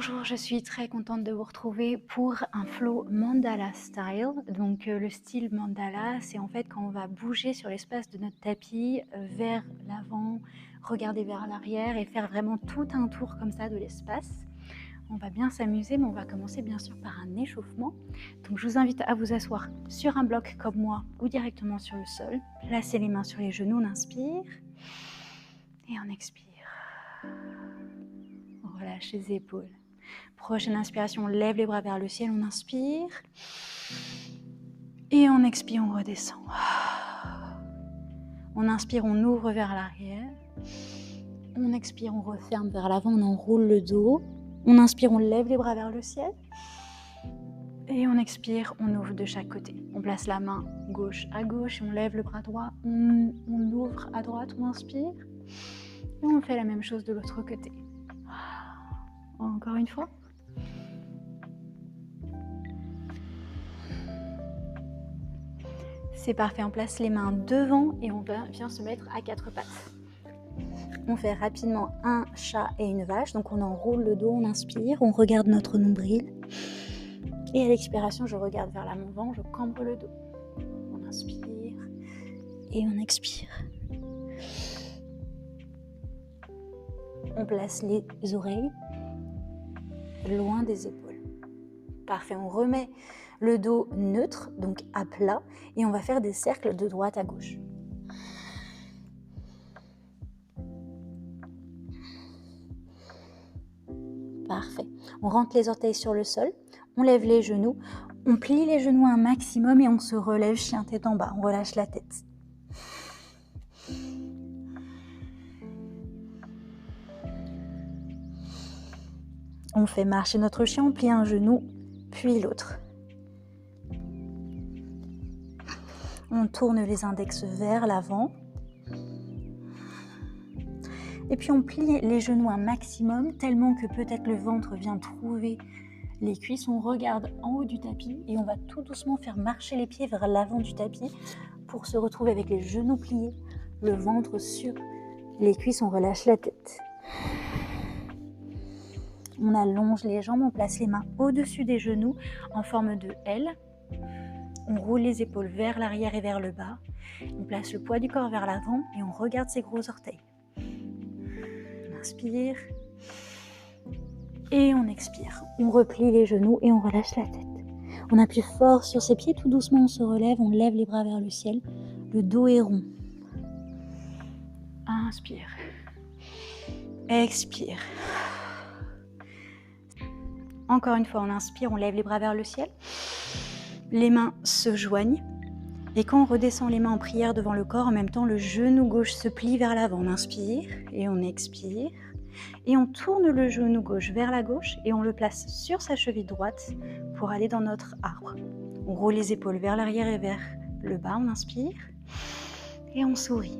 Bonjour, je suis très contente de vous retrouver pour un flow mandala style. Donc le style mandala, c'est en fait quand on va bouger sur l'espace de notre tapis vers l'avant, regarder vers l'arrière et faire vraiment tout un tour comme ça de l'espace. On va bien s'amuser, mais on va commencer bien sûr par un échauffement. Donc je vous invite à vous asseoir sur un bloc comme moi ou directement sur le sol. Placez les mains sur les genoux, on inspire et on expire. On relâche les épaules. Prochaine inspiration, on lève les bras vers le ciel, on inspire. Et on expire, on redescend. On inspire, on ouvre vers l'arrière. On expire, on referme vers l'avant, on enroule le dos. On inspire, on lève les bras vers le ciel. Et on expire, on ouvre de chaque côté. On place la main gauche à gauche, on lève le bras droit, on ouvre à droite, on inspire. Et on fait la même chose de l'autre côté. Encore une fois. C'est parfait, on place les mains devant et on vient se mettre à quatre pattes. On fait rapidement un chat et une vache, donc on enroule le dos, on inspire, on regarde notre nombril. Et à l'expiration, je regarde vers l'avant, je cambre le dos. On inspire et on expire. On place les oreilles loin des épaules. Parfait, on remet le dos neutre, donc à plat, et on va faire des cercles de droite à gauche. Parfait. On rentre les orteils sur le sol, on lève les genoux, on plie les genoux un maximum et on se relève chien tête en bas, on relâche la tête. On fait marcher notre chien, on plie un genou, puis l'autre. On tourne les index vers l'avant. Et puis on plie les genoux un maximum, tellement que peut-être le ventre vient trouver les cuisses. On regarde en haut du tapis et on va tout doucement faire marcher les pieds vers l'avant du tapis pour se retrouver avec les genoux pliés, le ventre sur les cuisses, on relâche la tête. On allonge les jambes, on place les mains au-dessus des genoux en forme de L. On roule les épaules vers l'arrière et vers le bas. On place le poids du corps vers l'avant et on regarde ses gros orteils. On inspire et on expire. On replie les genoux et on relâche la tête. On appuie fort sur ses pieds, tout doucement on se relève, on lève les bras vers le ciel. Le dos est rond. Inspire. Expire. Encore une fois, on inspire, on lève les bras vers le ciel. Les mains se joignent. Et quand on redescend les mains en prière devant le corps, en même temps, le genou gauche se plie vers l'avant. On inspire et on expire. Et on tourne le genou gauche vers la gauche et on le place sur sa cheville droite pour aller dans notre arbre. On roule les épaules vers l'arrière et vers le bas. On inspire et on sourit.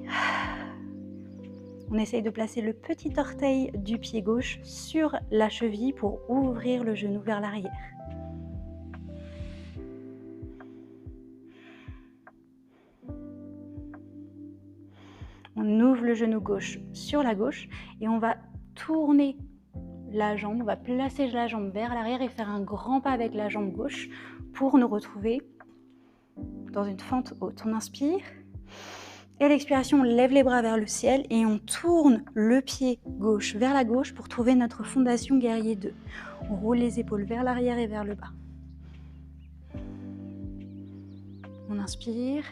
On essaye de placer le petit orteil du pied gauche sur la cheville pour ouvrir le genou vers l'arrière. On ouvre le genou gauche sur la gauche et on va tourner la jambe, on va placer la jambe vers l'arrière et faire un grand pas avec la jambe gauche pour nous retrouver dans une fente haute. On inspire. Et à l'expiration, on lève les bras vers le ciel et on tourne le pied gauche vers la gauche pour trouver notre fondation guerrier 2. On roule les épaules vers l'arrière et vers le bas. On inspire.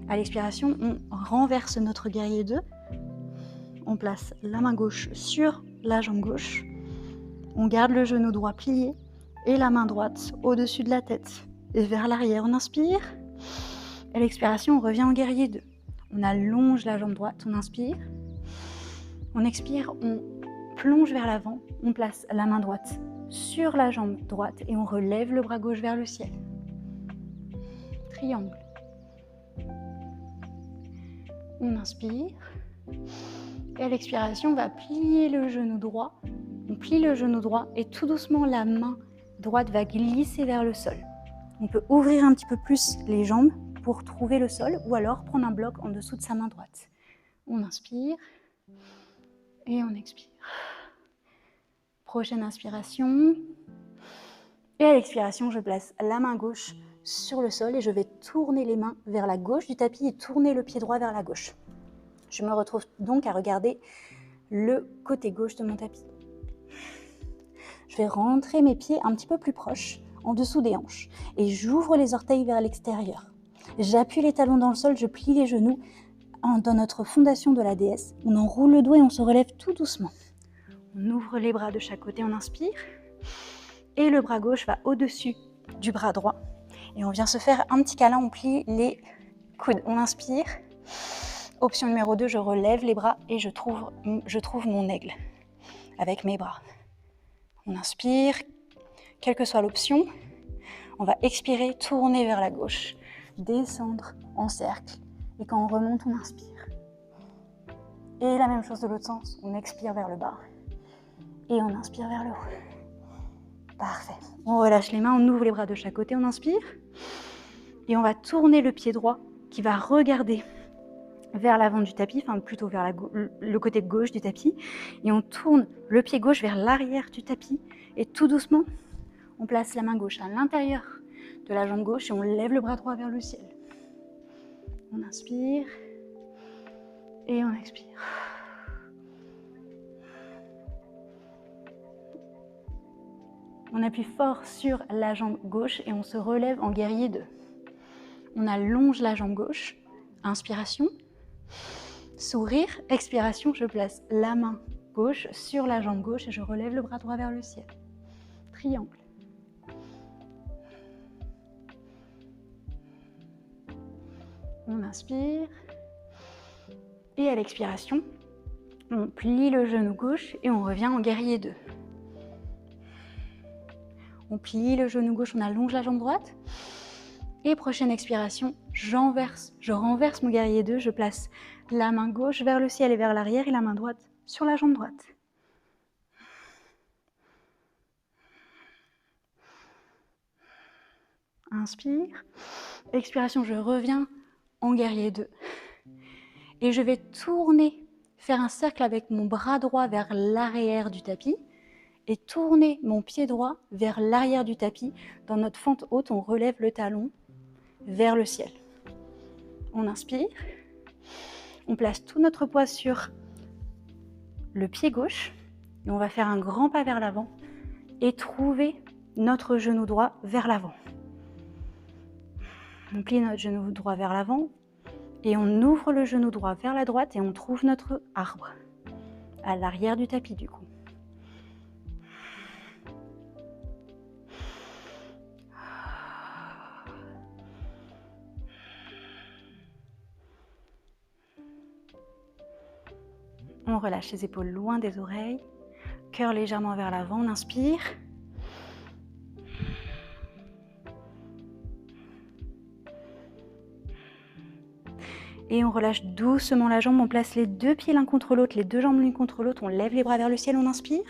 À l'expiration, on renverse notre guerrier 2. On place la main gauche sur la jambe gauche. On garde le genou droit plié et la main droite au-dessus de la tête. Et vers l'arrière, on inspire. À l'expiration, on revient en guerrier 2. On allonge la jambe droite, on inspire. On expire, on plonge vers l'avant. On place la main droite sur la jambe droite et on relève le bras gauche vers le ciel. Triangle. On inspire. Et à l'expiration, on va plier le genou droit. On plie le genou droit et tout doucement, la main droite va glisser vers le sol. On peut ouvrir un petit peu plus les jambes pour trouver le sol ou alors prendre un bloc en dessous de sa main droite. On inspire et on expire. Prochaine inspiration. Et à l'expiration, je place la main gauche sur le sol et je vais tourner les mains vers la gauche du tapis et tourner le pied droit vers la gauche. Je me retrouve donc à regarder le côté gauche de mon tapis. Je vais rentrer mes pieds un petit peu plus proches, en dessous des hanches, et j'ouvre les orteils vers l'extérieur. J'appuie les talons dans le sol, je plie les genoux dans notre fondation de la déesse. On enroule le dos et on se relève tout doucement. On ouvre les bras de chaque côté, on inspire, et le bras gauche va au-dessus du bras droit. Et on vient se faire un petit câlin, on plie les coudes. On inspire. Option numéro 2, je relève les bras et je trouve mon aigle avec mes bras. On inspire, quelle que soit l'option. On va expirer, tourner vers la gauche, descendre en cercle. Et quand on remonte, on inspire. Et la même chose de l'autre sens, on expire vers le bas et on inspire vers le haut. Parfait. On relâche les mains, on ouvre les bras de chaque côté, on inspire. Et on va tourner le pied droit qui va regarder vers l'avant du tapis, enfin plutôt vers le côté gauche du tapis. Et on tourne le pied gauche vers l'arrière du tapis. Et tout doucement, on place la main gauche à l'intérieur de la jambe gauche et on lève le bras droit vers le ciel. On inspire et on expire. On appuie fort sur la jambe gauche et on se relève en guerrier 2. On allonge la jambe gauche. Inspiration. Sourire. Expiration, je place la main gauche sur la jambe gauche et je relève le bras droit vers le ciel. Triangle. On inspire. Et à l'expiration, on plie le genou gauche et on revient en guerrier 2. On plie le genou gauche, on allonge la jambe droite. Et prochaine expiration, je renverse mon guerrier 2, je place la main gauche vers le ciel et vers l'arrière et la main droite sur la jambe droite. Inspire. Expiration, je reviens en guerrier 2. Et je vais tourner, faire un cercle avec mon bras droit vers l'arrière du tapis et tourner mon pied droit vers l'arrière du tapis. Dans notre fente haute, on relève le talon vers le ciel. On inspire. On place tout notre poids sur le pied gauche et on va faire un grand pas vers l'avant et trouver notre genou droit vers l'avant. On plie notre genou droit vers l'avant et on ouvre le genou droit vers la droite et on trouve notre arbre à l'arrière du tapis du coup. On relâche les épaules loin des oreilles, cœur légèrement vers l'avant, on inspire. Et on relâche doucement la jambe, on place les deux pieds l'un contre l'autre, les deux jambes l'une contre l'autre, on lève les bras vers le ciel, on inspire.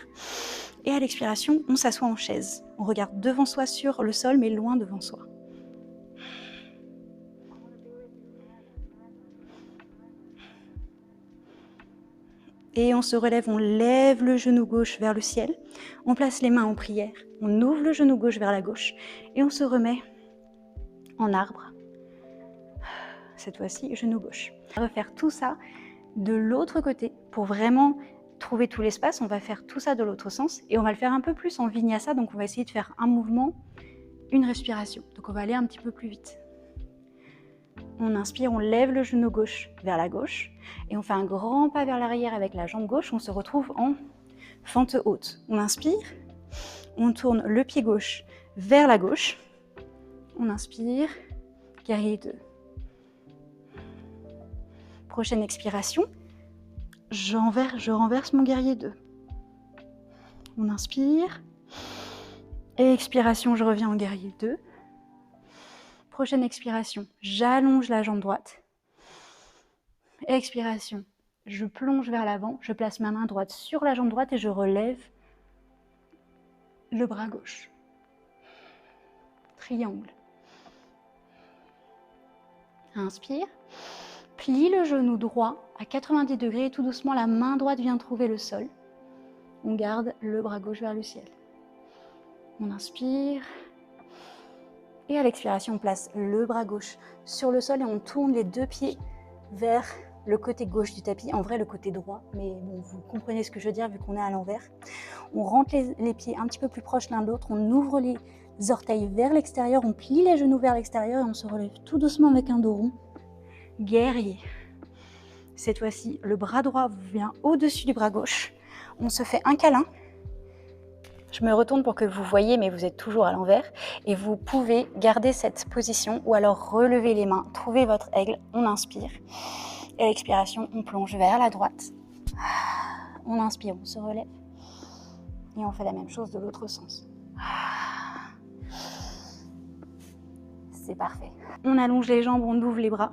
Et à l'expiration, on s'assoit en chaise. On regarde devant soi sur le sol, mais loin devant soi. Et on se relève, on lève le genou gauche vers le ciel, on place les mains en prière, on ouvre le genou gauche vers la gauche et on se remet en arbre. Cette fois-ci, genou gauche. On va refaire tout ça de l'autre côté pour vraiment trouver tout l'espace. On va faire tout ça de l'autre sens et on va le faire un peu plus en vinyasa. Donc on va essayer de faire un mouvement, une respiration. Donc on va aller un petit peu plus vite. On inspire, on lève le genou gauche vers la gauche et on fait un grand pas vers l'arrière avec la jambe gauche. On se retrouve en fente haute. On inspire, on tourne le pied gauche vers la gauche. On inspire, guerrier 2. Prochaine expiration, je renverse mon guerrier 2. On inspire, et expiration, je reviens en guerrier 2. Prochaine expiration, j'allonge la jambe droite. Expiration, je plonge vers l'avant, je place ma main droite sur la jambe droite et je relève le bras gauche. Triangle. Inspire, plie le genou droit à 90 degrés et tout doucement la main droite vient trouver le sol. On garde le bras gauche vers le ciel. On inspire. Et à l'expiration, on place le bras gauche sur le sol et on tourne les deux pieds vers le côté gauche du tapis. En vrai, le côté droit, mais bon, vous comprenez ce que je veux dire vu qu'on est à l'envers. On rentre les pieds un petit peu plus proches l'un de l'autre. On ouvre les orteils vers l'extérieur. On plie les genoux vers l'extérieur et on se relève tout doucement avec un dos rond. Guerrier. Cette fois-ci, le bras droit vient au-dessus du bras gauche. On se fait un câlin. Je me retourne pour que vous voyez, mais vous êtes toujours à l'envers. Et vous pouvez garder cette position ou alors relever les mains. Trouvez votre aigle. On inspire. Et à l'expiration, on plonge vers la droite. On inspire, on se relève. Et on fait la même chose de l'autre sens. C'est parfait. On allonge les jambes, on ouvre les bras.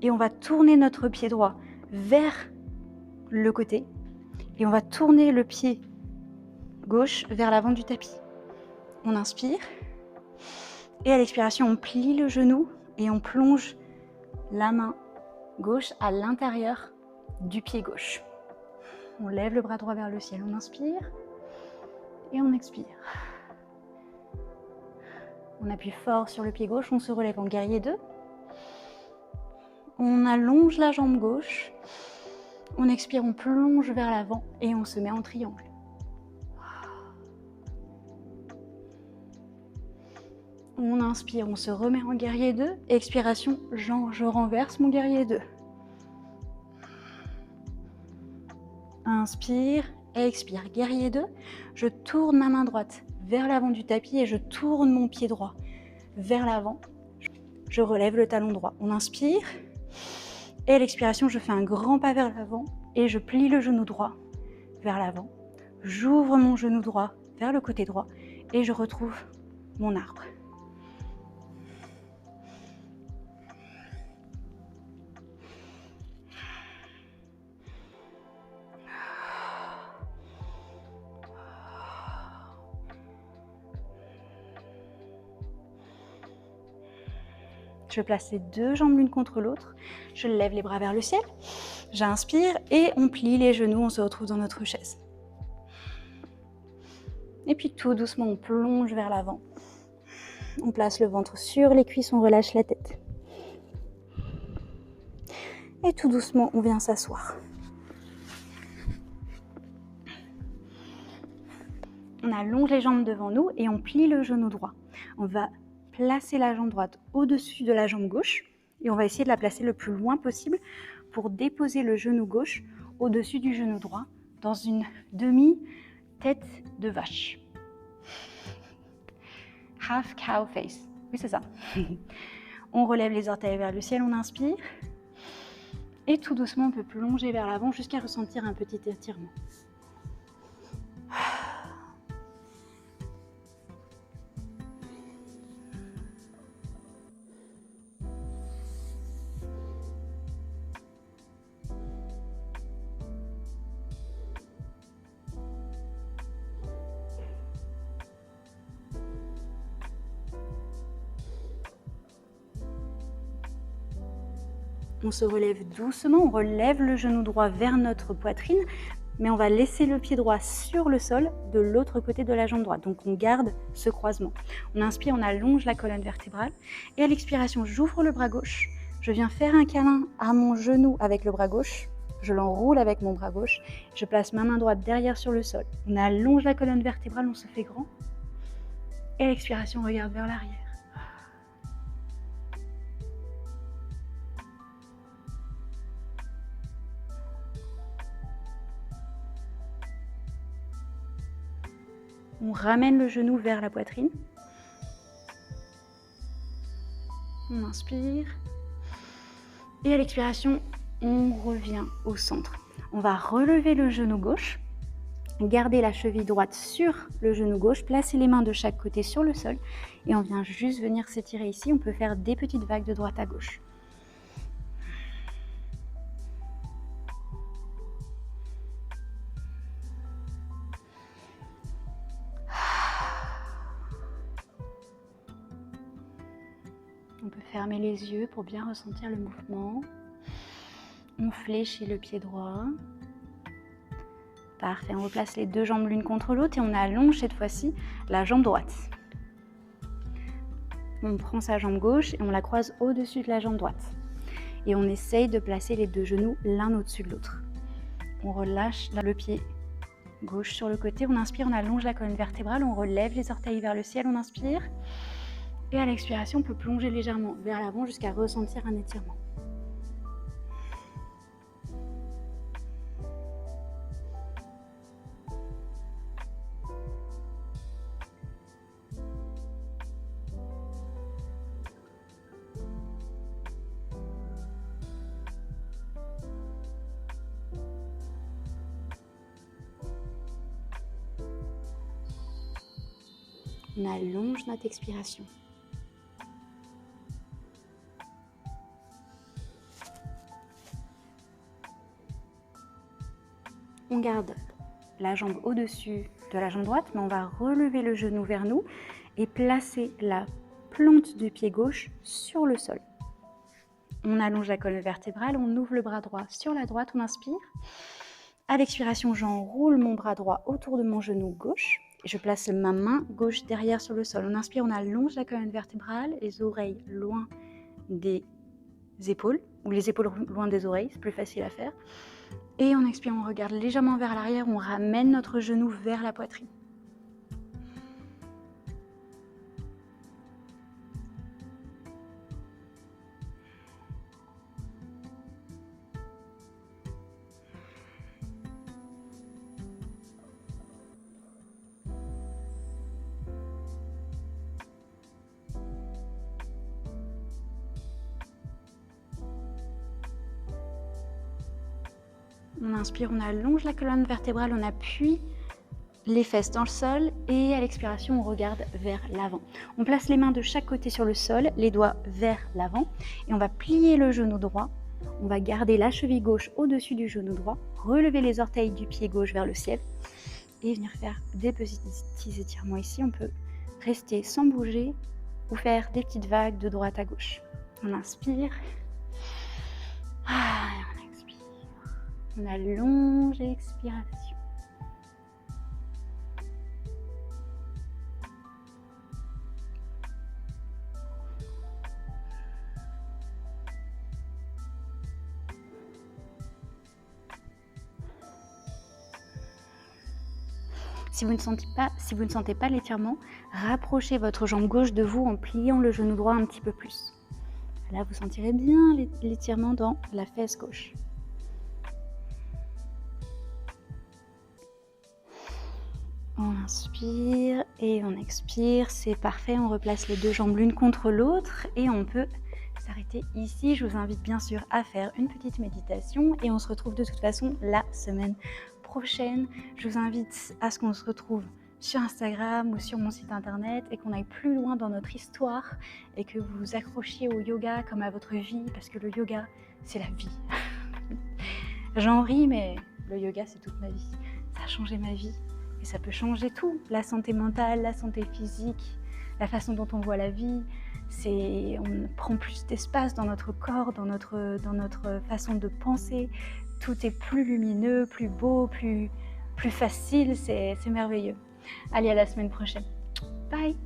Et on va tourner notre pied droit vers le côté. Et on va tourner le pied gauche vers l'avant du tapis. On inspire. Et à l'expiration, on plie le genou et on plonge la main gauche à l'intérieur du pied gauche. On lève le bras droit vers le ciel. On inspire. Et on expire. On appuie fort sur le pied gauche. On se relève en guerrier 2. On allonge la jambe gauche. On expire, on plonge vers l'avant et on se met en triangle. On inspire, on se remet en guerrier 2. Expiration, je renverse mon guerrier 2. Inspire, expire, guerrier 2. Je tourne ma main droite vers l'avant du tapis et je tourne mon pied droit vers l'avant. Je relève le talon droit. On inspire. Et à l'expiration, je fais un grand pas vers l'avant et je plie le genou droit vers l'avant. J'ouvre mon genou droit vers le côté droit et je retrouve mon arbre. Je place les deux jambes l'une contre l'autre. Je lève les bras vers le ciel. J'inspire et on plie les genoux. On se retrouve dans notre chaise. Et puis tout doucement, on plonge vers l'avant. On place le ventre sur les cuisses, on relâche la tête. Et tout doucement, on vient s'asseoir. On allonge les jambes devant nous et on plie le genou droit. On va placer la jambe droite au-dessus de la jambe gauche et on va essayer de la placer le plus loin possible pour déposer le genou gauche au-dessus du genou droit dans une demi-tête de vache. Half cow face. Oui, c'est ça. On relève les orteils vers le ciel, on inspire. Et tout doucement, on peut plonger vers l'avant jusqu'à ressentir un petit étirement. On se relève doucement, on relève le genou droit vers notre poitrine, mais on va laisser le pied droit sur le sol de l'autre côté de la jambe droite. Donc on garde ce croisement. On inspire, on allonge la colonne vertébrale. Et à l'expiration, j'ouvre le bras gauche. Je viens faire un câlin à mon genou avec le bras gauche. Je l'enroule avec mon bras gauche. Je place ma main droite derrière sur le sol. On allonge la colonne vertébrale, on se fait grand. Et à l'expiration, on regarde vers l'arrière. On ramène le genou vers la poitrine. On inspire. Et à l'expiration, on revient au centre. On va relever le genou gauche, garder la cheville droite sur le genou gauche, placer les mains de chaque côté sur le sol et on vient juste venir s'étirer ici. On peut faire des petites vagues de droite à gauche. On peut fermer les yeux pour bien ressentir le mouvement. On fléchit le pied droit. Parfait, on replace les deux jambes l'une contre l'autre et on allonge cette fois-ci la jambe droite. On prend sa jambe gauche et on la croise au-dessus de la jambe droite. Et on essaye de placer les deux genoux l'un au-dessus de l'autre. On relâche le pied gauche sur le côté, on inspire, on allonge la colonne vertébrale, on relève les orteils vers le ciel, on inspire. Et à l'expiration, on peut plonger légèrement vers l'avant jusqu'à ressentir un étirement. On allonge notre expiration. On garde la jambe au-dessus de la jambe droite, mais on va relever le genou vers nous et placer la plante du pied gauche sur le sol. On allonge la colonne vertébrale, on ouvre le bras droit sur la droite, on inspire. À l'expiration, j'enroule mon bras droit autour de mon genou gauche. Je place ma main gauche derrière sur le sol. On inspire, on allonge la colonne vertébrale, les oreilles loin des épaules, ou les épaules loin des oreilles, c'est plus facile à faire. Et on expire, on regarde légèrement vers l'arrière, on ramène notre genou vers la poitrine. On inspire, on allonge la colonne vertébrale, on appuie les fesses dans le sol et à l'expiration, on regarde vers l'avant. On place les mains de chaque côté sur le sol, les doigts vers l'avant et on va plier le genou droit. On va garder la cheville gauche au-dessus du genou droit, relever les orteils du pied gauche vers le ciel et venir faire des petits étirements ici. On peut rester sans bouger ou faire des petites vagues de droite à gauche. On inspire. On expire. On allonge l'expiration. Si vous ne sentez pas l'étirement, rapprochez votre jambe gauche de vous en pliant le genou droit un petit peu plus. Là, vous sentirez bien l'étirement dans la fesse gauche. On inspire et on expire, c'est parfait. On replace les deux jambes l'une contre l'autre et on peut s'arrêter ici. Je vous invite bien sûr à faire une petite méditation et on se retrouve de toute façon la semaine prochaine. Je vous invite à ce qu'on se retrouve sur Instagram ou sur mon site internet et qu'on aille plus loin dans notre histoire et que vous vous accrochiez au yoga comme à votre vie parce que le yoga, c'est la vie. J'en ris, mais le yoga, c'est toute ma vie. Ça a changé ma vie et ça peut changer tout. La santé mentale, la santé physique, la façon dont on voit la vie. On prend plus d'espace dans notre corps, dans notre façon de penser. Tout est plus lumineux, plus beau, plus facile, c'est merveilleux. Allez, à la semaine prochaine. Bye!